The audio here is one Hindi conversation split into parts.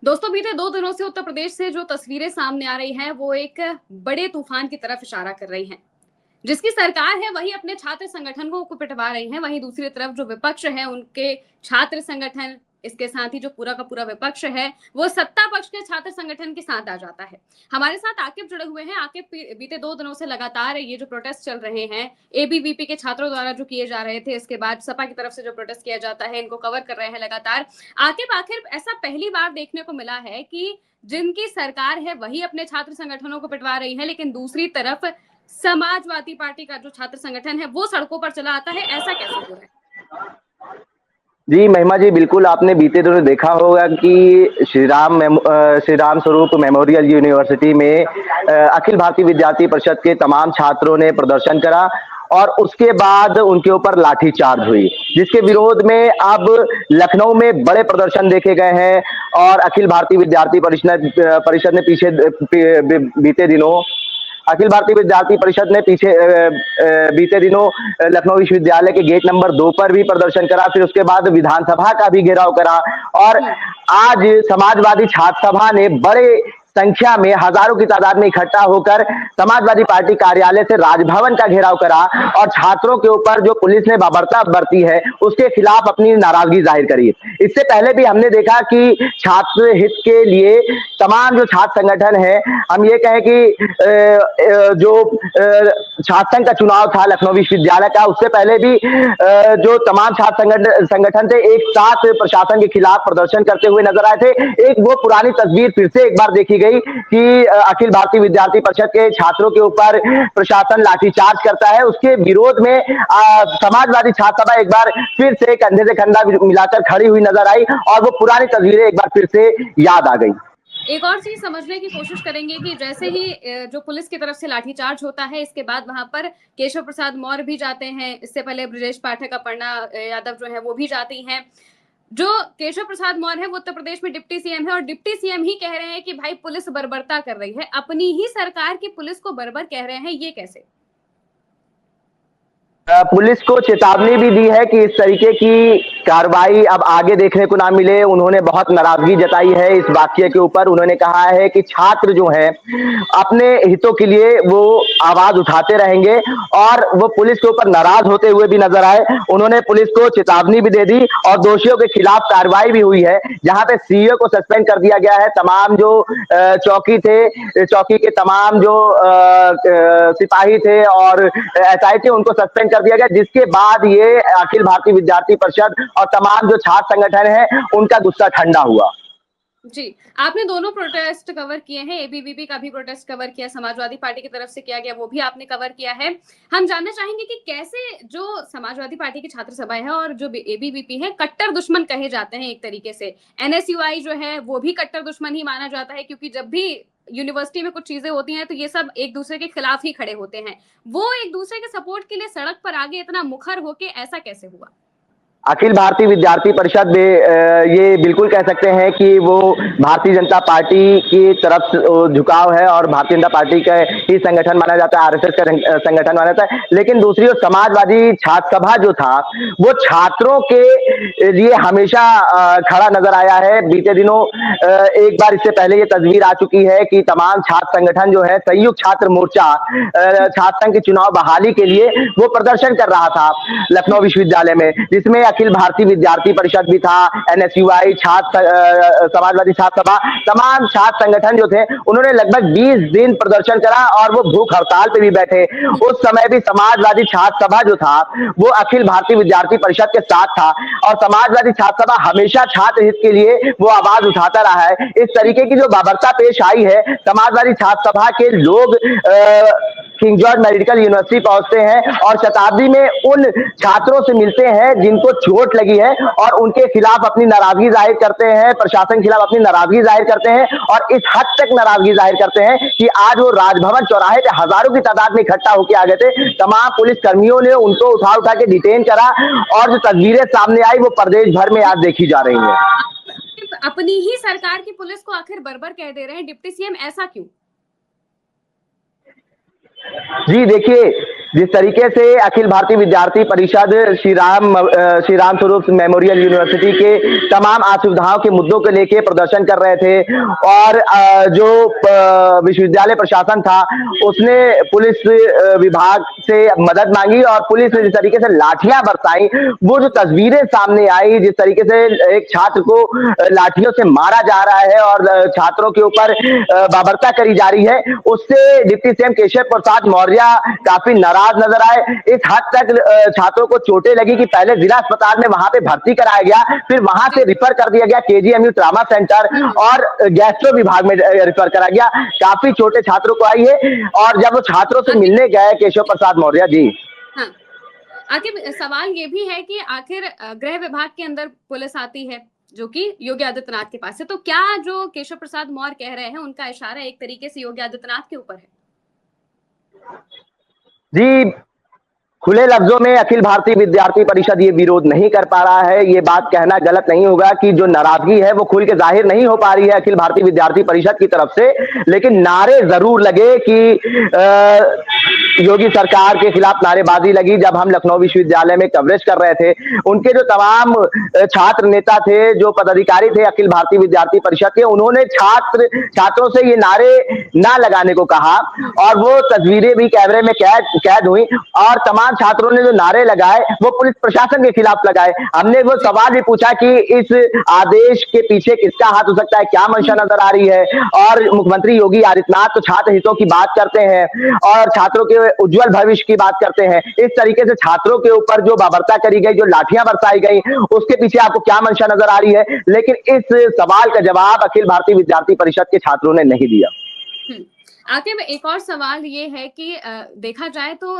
दोस्तों, बीते 2 दिनों से उत्तर प्रदेश से जो तस्वीरें सामने आ रही हैं, वो एक बड़े तूफान की तरफ इशारा कर रही हैं। जिसकी सरकार है, वही अपने छात्र संगठन को पिटवा रही है। वहीं दूसरी तरफ जो विपक्ष है, उनके छात्र संगठन, इसके साथ ही जो पूरा का पूरा विपक्ष है, वो सत्ता पक्ष के छात्र संगठन के साथ आ जाता है। हमारे साथ आकिब जुड़े हुए हैं। आकिब, बीते 2 दिनों से लगातार ये जो प्रोटेस्ट चल रहे हैं, एबीवीपी के छात्रों द्वारा जो किए जा रहे थे, इसके बाद सपा की तरफ से जो प्रोटेस्ट किया जाता है, इनको कवर कर रहे हैं लगातार। आकिब, आखिर ऐसा पहली बार देखने को मिला है कि जिनकी सरकार है, वही अपने छात्र संगठनों को पिटवा रही है, लेकिन दूसरी तरफ समाजवादी पार्टी का जो छात्र संगठन है, वो सड़कों पर चला आता है। ऐसा कैसे हो रहा है? जी, महिमा जी, बिल्कुल आपने बीते दिनों देखा होगा कि श्री राम स्वरूप मेमोरियल यूनिवर्सिटी में अखिल भारतीय विद्यार्थी परिषद के तमाम छात्रों ने प्रदर्शन करा और उसके बाद उनके ऊपर लाठीचार्ज हुई, जिसके जी। विरोध में अब लखनऊ में बड़े प्रदर्शन देखे गए हैं। और अखिल भारतीय विद्यार्थी परिषद ने बीते दिनों अखिल भारतीय विद्यार्थी परिषद ने बीते दिनों लखनऊ विश्वविद्यालय के गेट नंबर 2 पर भी प्रदर्शन करा, फिर उसके बाद विधानसभा का भी घेराव करा। और आज समाजवादी छात्र सभा ने बड़े संख्या में हजारों की तादाद में इकट्ठा होकर समाजवादी पार्टी कार्यालय से राजभवन का घेराव करा और छात्रों के ऊपर जो पुलिस ने बर्बरता बरती है उसके खिलाफ अपनी नाराजगी जाहिर करी। इससे पहले भी हमने देखा कि छात्र हित के लिए तमाम जो छात्र संगठन है, हम ये कहें कि जो छात्र संघ का चुनाव था लखनऊ विश्वविद्यालय का, उससे पहले भी जो तमाम छात्र संगठन थे एक साथ प्रशासन के खिलाफ प्रदर्शन करते हुए नजर आए थे। एक वो पुरानी तस्वीर फिर से एक बार देखी गई कि अखिल भारतीय विद्यार्थी परिषद के छात्रों के ऊपर प्रशासन लाठीचार्ज करता है। उसके विरोध में समाजवादी छात्र सभा एक बार फिर से कंधे से कंधा मिलाकर खड़ी हुई नजर आई और वो पुरानी तस्वीरें एक बार फिर से याद आ गई। एक और चीज समझने की कोशिश करेंगे कि जैसे ही जो पुलिस की तरफ से लाठीचार्ज होता है, इसके बाद वहां पर केशव प्रसाद मौर्य भी जाते हैं। इससे पहले ब्रजेश पाठक, अपर्णा यादव जो है वो भी जाती हैं। जो केशव प्रसाद मौर्य है, वो उत्तर प्रदेश में डिप्टी सीएम है और डिप्टी सीएम ही कह रहे हैं कि भाई पुलिस बर्बरता कर रही है। अपनी ही सरकार की पुलिस को बर्बर कह रहे हैं, ये कैसे? पुलिस को चेतावनी भी दी है कि इस तरीके की कार्रवाई अब आगे देखने को ना मिले। उन्होंने बहुत नाराजगी जताई है इस वाकये के ऊपर। उन्होंने कहा है कि छात्र जो हैं अपने हितों के लिए वो आवाज उठाते रहेंगे और वो पुलिस के ऊपर नाराज होते हुए भी नजर आए। उन्होंने पुलिस को चेतावनी भी दे दी और दोषियों के खिलाफ कार्रवाई भी हुई है, जहां पे सीईओ को सस्पेंड कर दिया गया है। तमाम जो चौकी के तमाम जो सिपाही थे और एसआई थे, उनको सस्पेंड कर दिया गया, जिसके बाद ये अखिल भारतीय विद्यार्थी परिषद और तमाम जो छात्र संगठन है उनका गुस्सा ठंडा हुआ। जी, आपने दोनों प्रोटेस्ट कवर किए हैं। एबीवीपी का भी प्रोटेस्ट कवर किया, समाजवादी पार्टी की तरफ से किया गया, वो भी आपने कवर किया है। हम जानना चाहेंगे कि कैसे जो समाजवादी पार्टी की छात्र सभा है और जो एबीवीपी है, कट्टर दुश्मन कहे जाते हैं एक तरीके से। एनएसयूआई जो है वो भी कट्टर दुश्मन ही माना जाता है, क्योंकि जब भी यूनिवर्सिटी में कुछ चीजें होती हैं तो ये सब एक दूसरे के खिलाफ ही खड़े होते हैं। वो एक दूसरे के सपोर्ट के लिए सड़क पर आगे इतना मुखर होके ऐसा कैसे हुआ? अखिल भारतीय विद्यार्थी परिषद ये बिल्कुल कह सकते हैं कि वो भारतीय जनता पार्टी की तरफ झुकाव है और भारतीय जनता पार्टी का ही संगठन माना जाता है, आरएसएस का संगठन माना जाता है। लेकिन दूसरी ओर समाजवादी छात्र सभा जो था वो छात्रों के लिए हमेशा खड़ा नजर आया है। बीते दिनों एक बार इससे पहले ये तस्वीर आ चुकी है कि तमाम छात्र संगठन जो है संयुक्त छात्र मोर्चा छात्र संघ की चुनाव बहाली के लिए वो प्रदर्शन कर रहा था लखनऊ विश्वविद्यालय में, जिसमें अखिल भारतीय विद्यार्थी परिषद भी था, एनएसयूआई, समाजवादी छात्र सभा, तमाम छात्र संगठन जो थे उन्होंने लगभग 20 दिन प्रदर्शन करा और वो भूख हड़ताल पे भी बैठे। उस समय भी समाजवादी छात्र सभा जो था वो अखिल भारतीय विद्यार्थी परिषद के साथ था और समाजवादी छात्र सभा हमेशा छात्र हित के लिए वो आवाज उठाता रहा है। इस तरीके की जो बाबरता पेश आई है, समाजवादी छात्र सभा के लोग किंग जॉर्ज मेडिकल यूनिवर्सिटी पहुंचते हैं और शताब्दी में उन छात्रों से मिलते हैं जिनको चोट लगी है और उनके खिलाफ अपनी नाराजगी जाहिर करते हैं, प्रशासन के खिलाफ अपनी नाराजगी जाहिर करते हैं और इस हद तक नाराजगी जाहिर करते हैं कि आज वो राजभवन चौराहे पे हजारों की तादाद में इकट्ठा होकर आ गए थे। तमाम पुलिस कर्मियों ने उनको उठा उठा के डिटेन करा और जो तस्वीरें सामने आई वो प्रदेश भर में आज देखी जा रही है। अपनी ही सरकार की पुलिस को आखिर बर्बर कह दे रहे हैं डिप्टी सीएम, ऐसा क्यों? जी देखिए, जिस तरीके से अखिल भारतीय विद्यार्थी परिषद श्री राम स्वरूप मेमोरियल यूनिवर्सिटी के तमाम असुविधाओं के मुद्दों को लेके प्रदर्शन कर रहे थे और जो विश्वविद्यालय प्रशासन था उसने पुलिस विभाग से मदद मांगी और पुलिस ने जिस तरीके से लाठियां बरसाई, वो जो तस्वीरें सामने आई, जिस तरीके से एक छात्र को लाठियों से मारा जा रहा है और छात्रों के ऊपर बर्बरता करी जा रही है, उससे डिप्टी सीएम केशव प्रसाद मौर्य काफी नाराज नजर आए। इस हद तक छात्रों को चोटें लगी कि पहले जिला अस्पताल में वहां पे भर्ती कराया गया, फिर वहां से रिफर कर दिया गया केजीएमयू ट्रामा सेंटर और गैस्ट्रो विभाग में रिफर करा गया। काफी चोटें छात्रों को आई है और जब वो छात्रों से मिलने गए केशव प्रसाद मौर्य जी, हाँ, आखिर सवाल ये भी है कि आखिर गृह विभाग के अंदर पुलिस आती है जो कि योगी आदित्यनाथ के पास है, तो क्या जो केशव प्रसाद मौर्य कह रहे हैं उनका इशारा एक तरीके से योगी आदित्यनाथ के ऊपर है? जी खुले लफ्जों में अखिल भारतीय विद्यार्थी परिषद ये विरोध नहीं कर पा रहा है। ये बात कहना गलत नहीं होगा कि जो नाराजगी है वो खुल के जाहिर नहीं हो पा रही है अखिल भारतीय विद्यार्थी परिषद की तरफ से, लेकिन नारे जरूर लगे कि योगी सरकार के खिलाफ नारेबाजी लगी। जब हम लखनऊ विश्वविद्यालय में कवरेज कर रहे थे, उनके जो तमाम छात्र नेता थे, जो पदाधिकारी थे अखिल भारतीय विद्यार्थी परिषद के, उन्होंने छात्रों से ये नारे ना लगाने को कहा और वो तस्वीरें भी कैमरे में कैद हुई और तमाम छात्रों ने जो नारे लगाए वो पुलिस प्रशासन के खिलाफ लगाए। हमने वो सवाल भी पूछा कि इस आदेश के पीछे किसका हाथ हो सकता है, क्या मंशा नजर आ रही है, और मुख्यमंत्री योगी आदित्यनाथ तो छात्र हितों की बात करते हैं और छात्रों के उज्जवल भविष्य की बात करते हैं। इस तरीके से छात्रों के ऊपर जो बर्बरता करी गई, जो लाठियां बरसाई गई, उसके पीछे आपको क्या मंशा नजर आ रही है? लेकिन इस सवाल का जवाब अखिल भारतीय विद्यार्थी परिषद के छात्रों ने नहीं दिया। आखिर में एक और सवाल ये है कि देखा जाए तो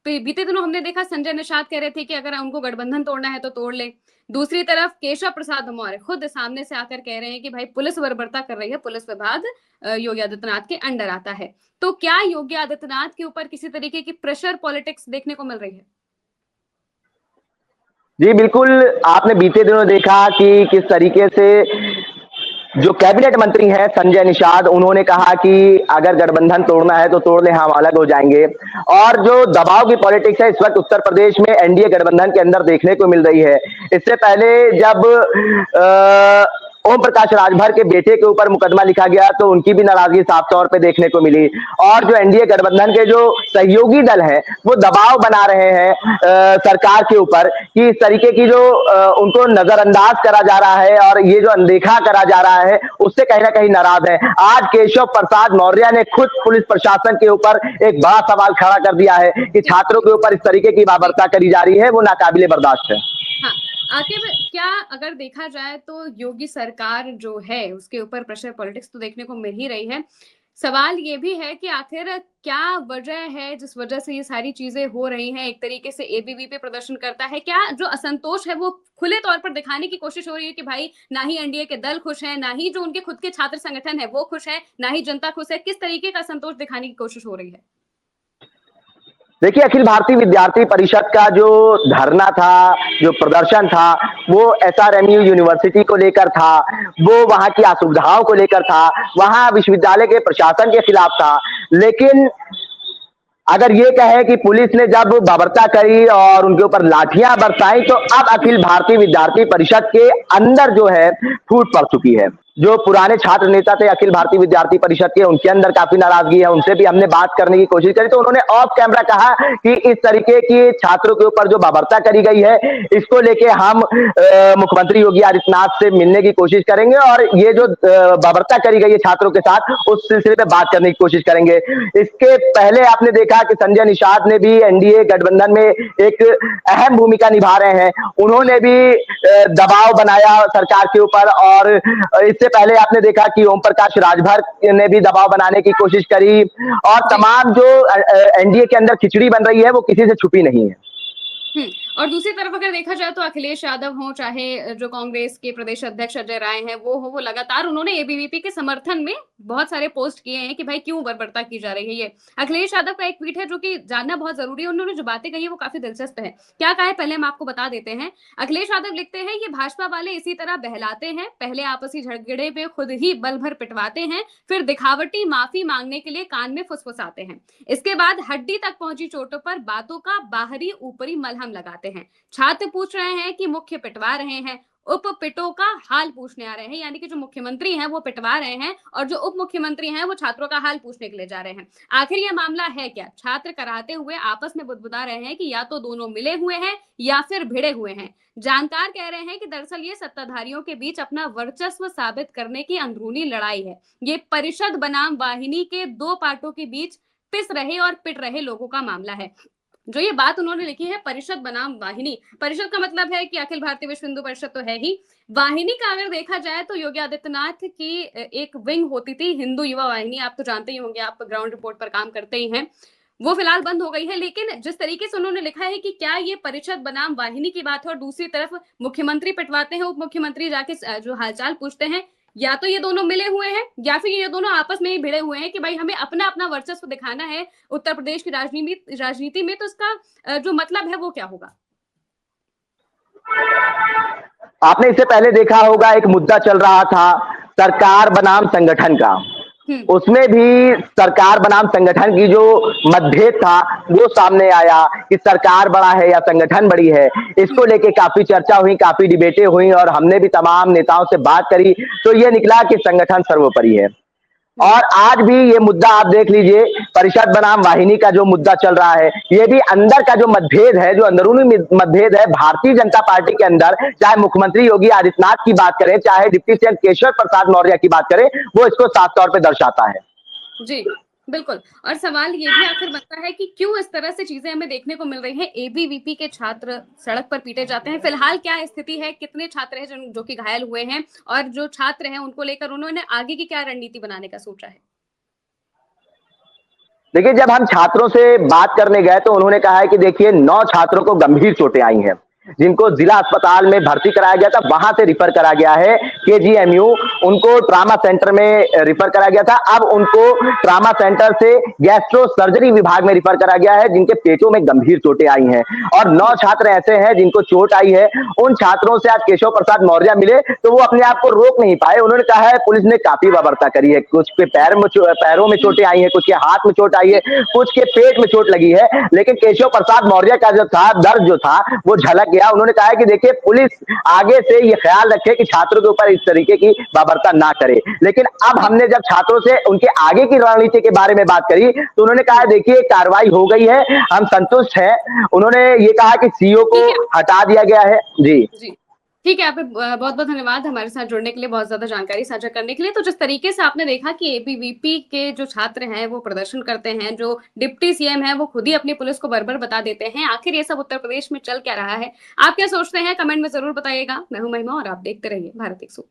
बीते दिनों हमने देखा संजय निषाद कह रहे थे कि अगर उनको गठबंधन तोड़ना है तो तोड़ ले। दूसरी तरफ केशव प्रसाद मौर्य खुद सामने से आकर कह रहे हैं कि भाई पुलिस बर्बरता कर रही है, पुलिस विभाग योगी आदित्यनाथ के अंडर आता है। तो क्या योगी आदित्यनाथ के ऊपर किसी तरीके की प्रेशर पॉलिटिक्स देखने को मिल रही है? जी बिल्कुल, आपने बीते दिनों देखा कि किस तरीके से जो कैबिनेट मंत्री हैं संजय निषाद, उन्होंने कहा कि अगर गठबंधन तोड़ना है तो तोड़ ले, हम अलग हो जाएंगे। और जो दबाव की पॉलिटिक्स है इस वक्त उत्तर प्रदेश में एनडीए गठबंधन के अंदर देखने को मिल रही है। इससे पहले जब ओम प्रकाश राजभर के बेटे के ऊपर मुकदमा लिखा गया तो उनकी भी नाराजगी साफ तौर पे देखने को मिली और जो एनडीए गठबंधन के जो सहयोगी दल हैं वो दबाव बना रहे हैं सरकार के ऊपर कि इस तरीके की जो उनको नजरअंदाज करा जा रहा है और ये जो अनदेखा करा जा रहा है उससे कहीं ना कहीं नाराज है। आज केशव प्रसाद मौर्य ने खुद पुलिस प्रशासन के ऊपर एक बड़ा सवाल खड़ा कर दिया है कि छात्रों के ऊपर इस तरीके की बर्बरता करी जा रही है, वो नाकाबिले बर्दाश्त है। हाँ, आखिर क्या अगर देखा जाए तो योगी सरकार जो है उसके ऊपर प्रेशर पॉलिटिक्स तो देखने को मिल ही रही है। सवाल ये भी है कि आखिर क्या वजह है जिस वजह से ये सारी चीजें हो रही हैं? एक तरीके से एबीवीपी प्रदर्शन करता है, क्या जो असंतोष है वो खुले तौर पर दिखाने की कोशिश हो रही है कि भाई ना ही एनडीए के दल खुश हैं, ना ही जो उनके खुद के छात्र संगठन है वो खुश है, ना ही जनता खुश है? किस तरीके का असंतोष दिखाने की कोशिश हो रही है? देखिए, अखिल भारतीय विद्यार्थी परिषद का जो धरना था, जो प्रदर्शन था, वो एसआरएमयू यूनिवर्सिटी को लेकर था, वो वहां की असुविधाओं को लेकर था, वहां विश्वविद्यालय के प्रशासन के खिलाफ था। लेकिन अगर ये कहे कि पुलिस ने जब बर्बरता करी और उनके ऊपर लाठियां बरसाई तो अब अखिल भारतीय विद्यार्थी परिषद के अंदर जो है फूट पड़ चुकी है। जो पुराने छात्र नेता थे अखिल भारतीय विद्यार्थी परिषद के, उनके अंदर काफी नाराजगी है। उनसे भी हमने बात करने की कोशिश करी तो उन्होंने ऑफ कैमरा कहा कि इस तरीके की छात्रों के ऊपर जो बर्बरता करी गई है इसको लेके हम मुख्यमंत्री योगी आदित्यनाथ से मिलने की कोशिश करेंगे और ये जो बर्बरता करी गई है छात्रों के साथ उस सिलसिले में बात करने की कोशिश करेंगे। इसके पहले आपने देखा कि संजय निषाद ने भी एनडीए गठबंधन में एक अहम भूमिका निभा रहे हैं, उन्होंने भी दबाव बनाया सरकार के ऊपर और इससे पहले आपने देखा कि ओम प्रकाश राजभर ने भी दबाव बनाने की कोशिश करी और तमाम जो एनडीए के अंदर खिचड़ी बन रही है वो किसी से छुपी नहीं है। और दूसरी तरफ अगर देखा जाए तो अखिलेश यादव हो, चाहे जो कांग्रेस के प्रदेश अध्यक्ष अजय राय हैं वो हो, वो लगातार उन्होंने एबीवीपी के समर्थन में बहुत सारे पोस्ट किए हैं कि भाई क्यों बर्बरता की जा रही है। ये अखिलेश यादव का एक ट्वीट है जो कि जानना बहुत जरूरी है। उन्होंने जो बातें कही है वो काफी दिलचस्प है। क्या कहा है पहले हम आपको बता देते हैं। अखिलेश यादव लिखते हैं ये भाजपा वाले इसी तरह बहलाते हैं, पहले आपसी झगड़े पे खुद ही बल भर पिटवाते हैं, फिर दिखावटी माफी मांगने के लिए कान में फुसफुसाते हैं, इसके बाद हड्डी तक पहुंची चोटों पर बातों का बाहरी ऊपरी मलहम लगाते हैं। छात्र पूछ रहे हैं कि मुख्य पिटवा रहे हैं, उप पिटो का हाल पूछने आ रहे हैं, यानी कि जो मुख्यमंत्री हैं वो पिटवा रहे हैं और जो उप मुख्यमंत्री हैं वो छात्रों का हाल पूछने के लिए जा रहे हैं। आखिर ये मामला है क्या? छात्र कराते हुए आपस में बुदबुदा रहे हैं कि या तो दोनों मिले हुए हैं या फिर भिड़े हुए हैं। जानकार कह रहे हैं कि दरअसल ये सत्ताधारियों के बीच अपना वर्चस्व साबित करने की अंदरूनी लड़ाई है। ये परिषद बनाम वाहिनी के दो पार्टों के बीच पिस रहे और पिट रहे लोगों का मामला है। जो ये बात उन्होंने लिखी है परिषद बनाम वाहिनी, परिषद का मतलब है कि अखिल भारतीय विश्व हिंदू परिषद तो है ही। वाहिनी का अगर देखा जाए तो योगी आदित्यनाथ की एक विंग होती थी हिंदू युवा वाहिनी, आप तो जानते ही होंगे, आप ग्राउंड रिपोर्ट पर काम करते ही हैं। वो फिलहाल बंद हो गई है। लेकिन जिस तरीके से उन्होंने लिखा है कि क्या ये परिषद बनाम वाहिनी की बात है और दूसरी तरफ मुख्यमंत्री पिटवाते हैं, उप मुख्यमंत्री जाके जो हालचाल पूछते हैं, या तो ये दोनों मिले हुए हैं या फिर ये दोनों आपस में ही भिड़े हुए हैं कि भाई हमें अपना अपना वर्चस्व दिखाना है उत्तर प्रदेश की राजनीति में, तो इसका जो मतलब है वो क्या होगा? आपने इससे पहले देखा होगा एक मुद्दा चल रहा था सरकार बनाम संगठन का। हम्म। उसमें भी सरकार बनाम संगठन की जो मतभेद था वो सामने आया कि सरकार बड़ा है या संगठन बड़ी है। इसको लेके काफी चर्चा हुई, काफी डिबेटें हुई और हमने भी तमाम नेताओं से बात करी तो ये निकला कि संगठन सर्वोपरि है। और आज भी ये मुद्दा आप देख लीजिए, परिषद बनाम वाहिनी का जो मुद्दा चल रहा है, ये भी अंदर का जो मतभेद है, जो अंदरूनी मतभेद है भारतीय जनता पार्टी के अंदर, चाहे मुख्यमंत्री योगी आदित्यनाथ की बात करें, चाहे डिप्टी सीएम केशव प्रसाद मौर्य की बात करें, वो इसको साफ तौर पर दर्शाता है। जी, बिल्कुल। और सवाल ये भी आखिर बनता है कि क्यों इस तरह से चीजें हमें देखने को मिल रही हैं? एबीवीपी के छात्र सड़क पर पीटे जाते हैं। फिलहाल क्या स्थिति है? कितने छात्र हैं जो कि घायल हुए हैं? और जो छात्र हैं उनको लेकर उन्होंने आगे की क्या रणनीति बनाने का सोचा है? देखिए, जब हम छात्रों से बात करने गए तो उन्होंने कहा है कि देखिए 9 छात्रों को गंभीर चोटें आई हैं, जिनको जिला अस्पताल में भर्ती कराया गया था, वहां से रिफर करा गया है केजीएमयू, उनको ट्रामा सेंटर में रिफर करा गया था। अब उनको ट्रामा सेंटर से गैस्ट्रो सर्जरी विभाग में रिफर करा गया है, जिनके पेटों में गंभीर चोटें आई हैं। और 9 छात्र ऐसे हैं जिनको चोट आई है। उन छात्रों से आज केशव प्रसाद मौर्य मिले तो वो अपने आप को रोक नहीं पाए। उन्होंने कहा है पुलिस ने काफी बर्बरता करी है, कुछ के पैरों में चोटें आई है, कुछ के हाथ में चोट आई है, कुछ के पेट में चोट लगी है, लेकिन केशव प्रसाद मौर्य का जो था दर्द जो था वो झलक गया। उन्होंने कहा है कि देखिए पुलिस आगे से ये ख्याल रखे कि छात्रों के ऊपर इस तरीके की बर्बरता ना करे। लेकिन अब हमने जब छात्रों से उनके आगे की रणनीति के बारे में बात करी तो उन्होंने कहा देखिए कार्रवाई हो गई है, हम संतुष्ट हैं। उन्होंने ये कहा कि सीओ को हटा दिया गया है। जी जी, ठीक है। आपका बहुत बहुत धन्यवाद हमारे साथ जुड़ने के लिए, बहुत ज्यादा जानकारी साझा करने के लिए। तो जिस तरीके से आपने देखा कि एबीवीपी के जो छात्र हैं वो प्रदर्शन करते हैं, जो डिप्टी सीएम है वो खुद ही अपनी पुलिस को बर्बर बता देते हैं, आखिर ये सब उत्तर प्रदेश में चल क्या रहा है? आप क्या सोचते हैं? कमेंट में जरूर बताइएगा। मैं हूं महिमा और आप देखते रहिए भारत 100।